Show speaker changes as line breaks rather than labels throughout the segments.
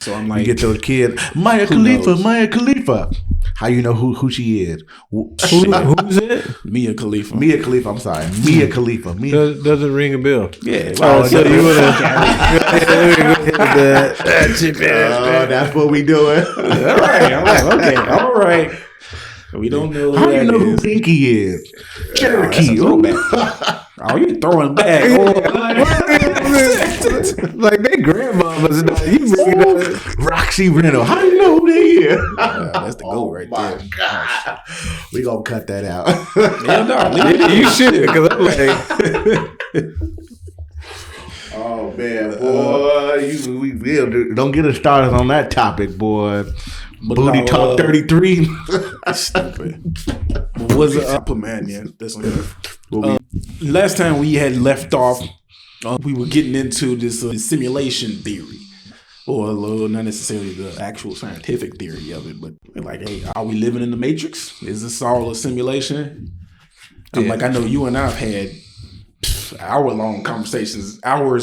So I'm
You
like,
get those kids, Maya Khalifa. How you know who she is?
Who's it?
Mia Khalifa.
Mia Khalifa. I'm sorry, Mia Khalifa.
Doesn't ring a bell.
Yeah.
Oh, so you would have.
That's what we doing.
All right. I'm like, okay, all right. We don't know.
How you know who Pinky is? Cherokee.
Oh, you throwing back.
Like they grandmamas now. You bring it up.
Roxy Reynolds. How you know who they is?
That's the goal right there.
God. We gonna cut that out.
Yeah, no,
You should, because I'm like,
Oh man, boy, we don't get us started on that topic, boy. Booty Talk 33.
Stupid. Was a man, yeah. That's last time we had left off, we were getting into this simulation theory, or not necessarily the actual scientific theory of it, but like, hey, are we living in the Matrix? Is this all a simulation? I'm like, I know you and I've had hours-long conversations over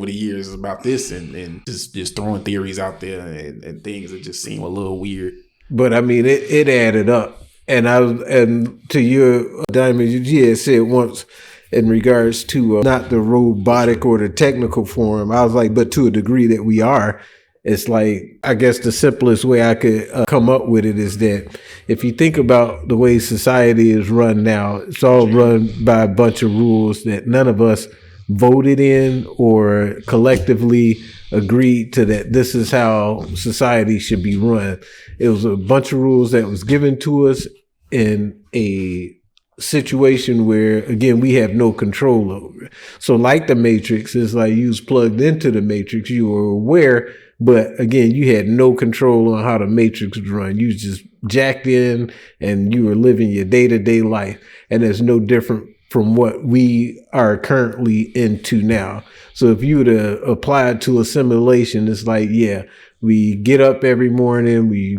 the years about this, and just throwing theories out there and things that just seem a little weird.
but I mean, it added up. And to your Diamond, you had said once in regards to not the robotic or the technical form, I was like, but to a degree that we are. It's like, I guess the simplest way I could come up with it is that if you think about the way society is run now, it's all run by a bunch of rules that none of us voted in or collectively agreed to, that this is how society should be run. It was a bunch of rules that was given to us in a situation where, again, we have no control over. So like the Matrix, it's like you was plugged into the Matrix, you were aware, but again, you had no control on how the Matrix was run. You was just jacked in and you were living your day-to-day life. And it's no different from what we are currently into now. So if you were to apply it to a simulation, it's like, yeah, we get up every morning, we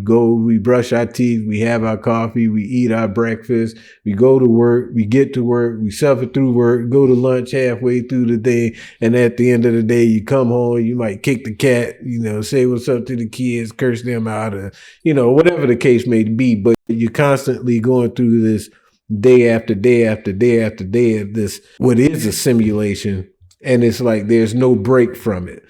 brush our teeth, we have our coffee, we eat our breakfast, we go to work, we get to work, we suffer through work, go to lunch halfway through the day, and at the end of the day, you come home, you might kick the cat, say what's up to the kids, curse them out, or, whatever the case may be, but you're constantly going through this day after day after day after day of this, what is a simulation, and it's like there's no break from it.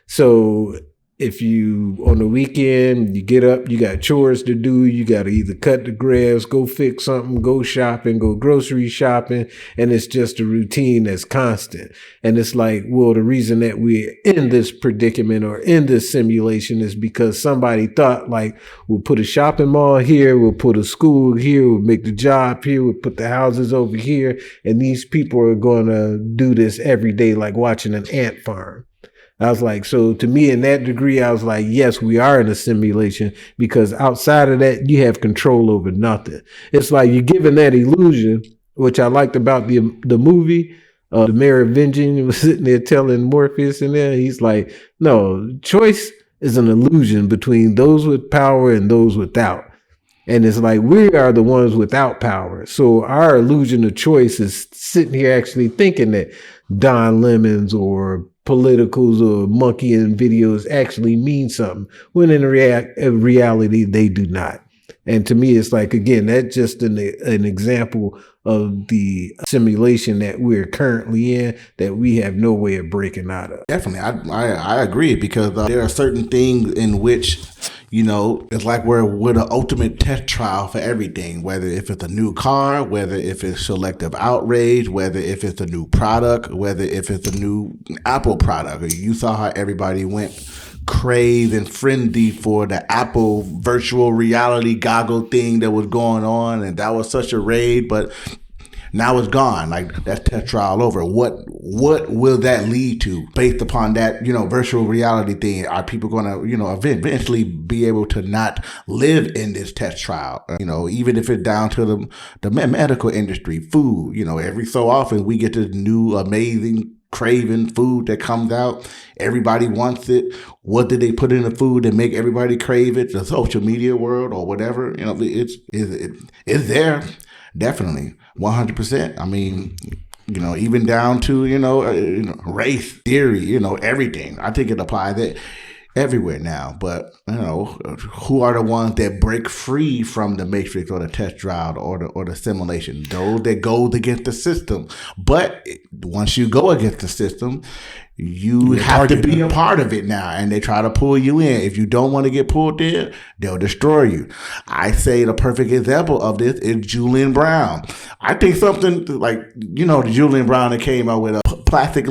So if you, on the weekend, you get up, you got chores to do, you got to either cut the grass, go fix something, go shopping, go grocery shopping, and it's just a routine that's constant. And it's like, well, the reason that we're in this predicament or in this simulation is because somebody thought, like, we'll put a shopping mall here, we'll put a school here, we'll make the job here, we'll put the houses over here, and these people are going to do this every day, like watching an ant farm. I was like, so to me, in that degree, I was like, yes, we are in a simulation, because outside of that, you have control over nothing. It's like you're given that illusion, which I liked about the movie. The Merovingian was sitting there telling Morpheus in there, he's like, no, choice is an illusion between those with power and those without. And it's like, we are the ones without power. So our illusion of choice is sitting here actually thinking that Don Lemons or politicals or monkeying videos actually mean something, when in reality, they do not. And to me, it's like, again, that's just an example of the simulation that we're currently in, that we have no way of breaking out of.
Definitely. I agree, because there are certain things in which, it's like we're the ultimate test trial for everything, whether if it's a new car, whether if it's selective outrage, whether if it's a new product, whether if it's a new Apple product. You saw how everybody went crazy and frenzied for the Apple virtual reality goggle thing that was going on, and that was such a raid, but now it's gone. Like, that's test trial over. What will that lead to based upon that, virtual reality thing? Are people going to, eventually be able to not live in this test trial? Even if it's down to the medical industry, food, every so often we get this new amazing craving food that comes out. Everybody wants it. What did they put in the food that make everybody crave it? The social media world or whatever, it's there. Definitely. 100%. I mean, even down to, race theory, everything. I think it applies that, everywhere now. But who are the ones that break free from the matrix or the test drive or the simulation? Those that goes against the system. But once you go against the system, you have to be a part of it now, and they try to pull you in. If you don't want to get pulled in, they'll destroy you. I say the perfect example of this is Julian Brown. I think something like, the Julian Brown that came out with a plastic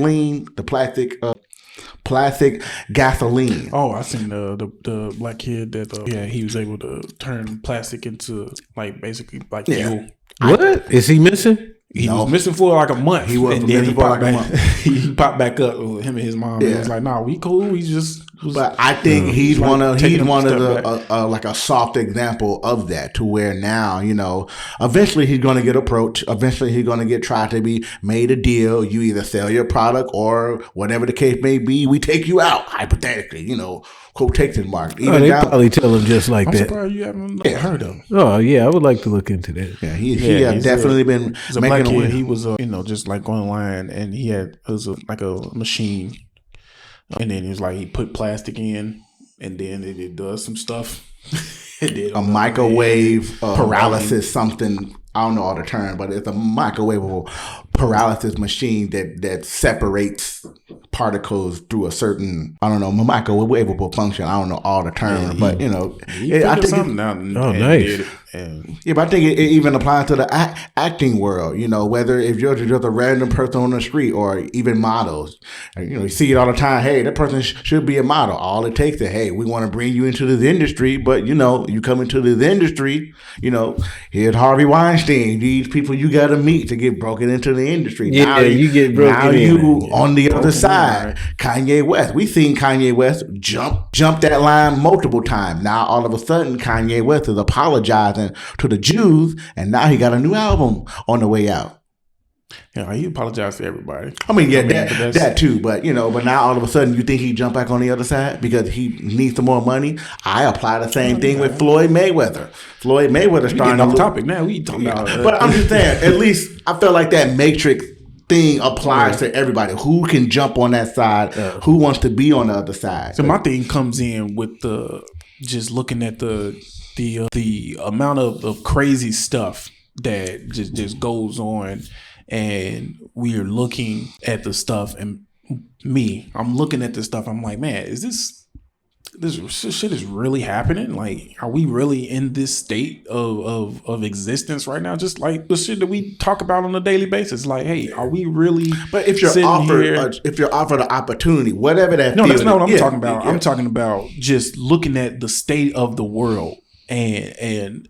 gasoline.
Oh, I seen the black kid that he was able to turn plastic into basically fuel.
What? Is he missing?
He was missing for like a month.
He was missing for like a month.
He popped back up with him and his mom. He was like, "Nah, we cool. We just."
But I think he's one of the like a soft example of that, to where now eventually he's going to get approached. Eventually he's going to try to be made a deal. You either sell your product or whatever the case may be. We take you out hypothetically. Quotation mark.
They probably tell him just like
I'm
that.
Surprised you haven't heard of him.
Oh yeah, I would like to look into that.
Yeah, he has definitely been making a
kid. He was just like going online, and it was like a machine, and then he put plastic in, and then it does some stuff.
A microwave paralysis something. I don't know all the term, but it's a microwavable paralysis machine that separates particles through a certain, microwavable function. I don't know all the terms, but
I think something out.
Nice.
But I think it even applies to the acting world. Whether if you're just a random person on the street or even models, you see it all the time. Hey, that person should be a model. All it takes is, hey, we want to bring you into this industry, but you come into this industry. Here's Harvey Weinstein. These people you got to meet to get broken into the industry.
Yeah, now you get broken.
Now you on the other side. Kanye West. We seen Kanye West jump that line multiple times. Now all of a sudden Kanye West is apologizing to the Jews, and now he got a new album on the way out.
Yeah, he apologized to everybody.
That too. But now all of a sudden you think he jump back on the other side because he needs some more money. I apply the same thing with Floyd Mayweather. Floyd Mayweather starting
off topic now. We talking about,
but I'm just saying. At least I feel like that Matrix thing applies to everybody. Who can jump on that side? Who wants to be on the other side?
So my thing comes in with just looking at the amount of crazy stuff that just goes on. And we are looking at the stuff, and I'm looking at this stuff. I'm like, man, is this shit is really happening? Like, are we really in this state of existence right now? Just like the shit that we talk about on a daily basis. Like, hey, are we really?
But if you're offered an opportunity, whatever that.
No, that's not what I'm talking about. Yeah. I'm talking about just looking at the state of the world. And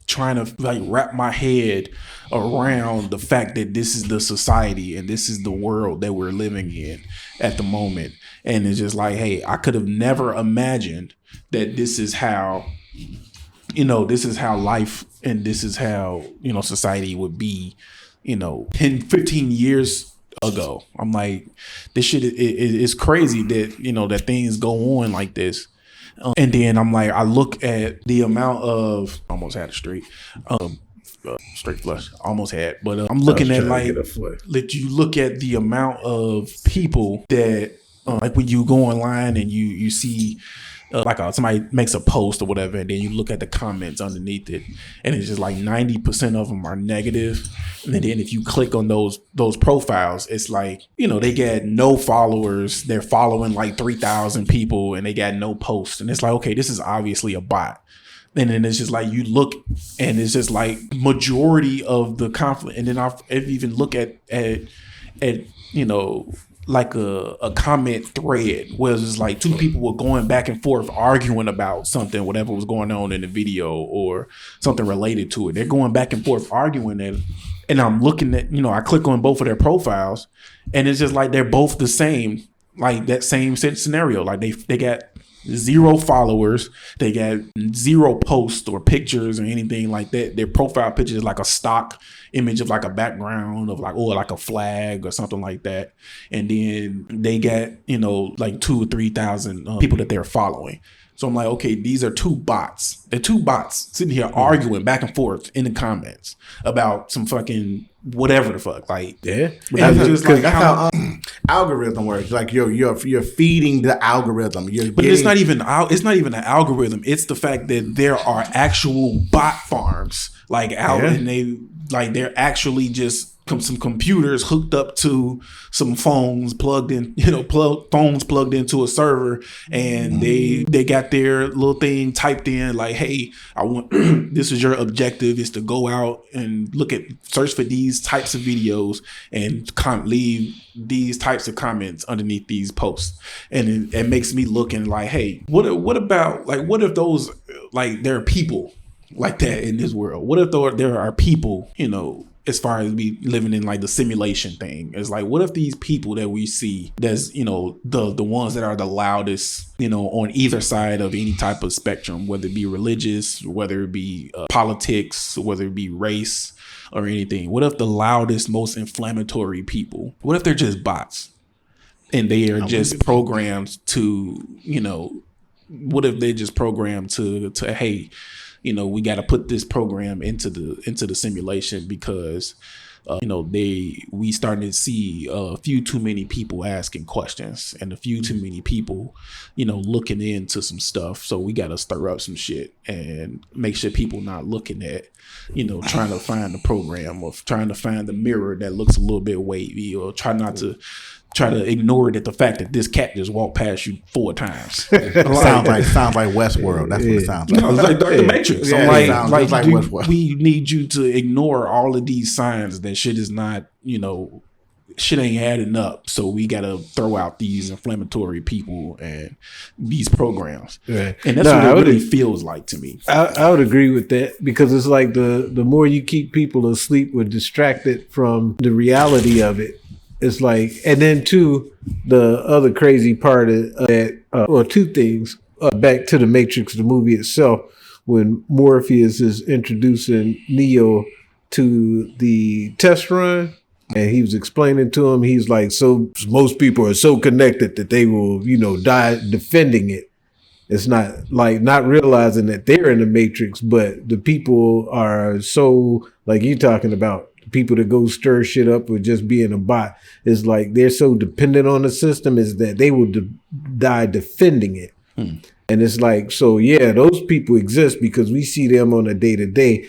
trying to wrap my head around the fact that this is the society and this is the world that we're living in at the moment. And it's just like, hey, I could have never imagined that this is how life and this is how, society would be, 10, 15 years ago. I'm like, this shit is crazy that, that things go on like this. And then I'm like, I look at the amount of almost had a straight flush, almost had, but I'm looking at let you look at the amount of people that when you go online and you see somebody makes a post or whatever, and then you look at the comments underneath it, and it's just like 90% of them are negative. And then if you click on those profiles, it's like, they got no followers. They're following like 3,000 people, and they got no posts. And it's like, okay, this is obviously a bot. And then it's just like you look, and it's just like majority of the conflict. And then I even look at like a comment thread where it's like two people were going back and forth arguing about something, whatever was going on in the video or something related to it. They're going back and forth arguing it. And I'm looking at, I click on both of their profiles, and it's just like they're both the same, like that same scenario. Like they got 0 followers, they got 0 posts or pictures or anything like that. Their profile picture is like a stock image of like a background of like a flag or something like that. And then they got, like 2,000 or 3,000 people that they're following. So I'm like, okay, these are 2 bots. They're 2 bots sitting here arguing back and forth in the comments about some fucking whatever the fuck. Like,
Yeah.
and just like
that's how algorithm works. Like you're feeding the algorithm.
But it's not even an algorithm. It's the fact that there are actual bot farms like out, and they're actually just some computers hooked up to some phones plugged in, phones plugged into a server, and they got their little thing typed in like, hey, I want this is your objective is to go out and search for these types of videos and leave these types of comments underneath these posts. And it makes me looking like, hey, what about, like, what if those, like, there are people like that in this world? What if there are people, as far as we living in like the simulation thing? It's like, what if these people that we see, that's, the ones that are the loudest, on either side of any type of spectrum, whether it be religious, whether it be politics, whether it be race or anything. What if the loudest, most inflammatory people, what if they're just bots and they are just programmed to, what if they're just programmed to hey, we got to put this program into the simulation because, we starting to see a few too many people asking questions and a few too many people, looking into some stuff. So we got to stir up some shit and make sure people not looking at, trying to find the program or trying to find the mirror that looks a little bit wavy, or try to ignore the fact that this cat just walked past you 4 times.
sounds like Westworld. That's what it sounds like.
No, it's like the Matrix.
Yeah,
I'm like
Westworld.
We need you to ignore all of these signs that shit is not, shit ain't adding up. So we got to throw out these inflammatory people and these programs. Right. And that's what it really feels like to me.
I would agree with that, because it's like the more you keep people asleep or distracted from the reality of it, it's like, and then too, the other crazy part of that, or 2 things, back to the Matrix, the movie itself, when Morpheus is introducing Neo to the test run, and he was explaining to him, he's like, so most people are so connected that they will, die defending it. It's not realizing that they're in the Matrix, but the people are so, like you're talking about, people that go stir shit up with just being a bot, is like they're so dependent on the system is that they will die defending it. And it's like, so yeah, those people exist because we see them on a day-to-day.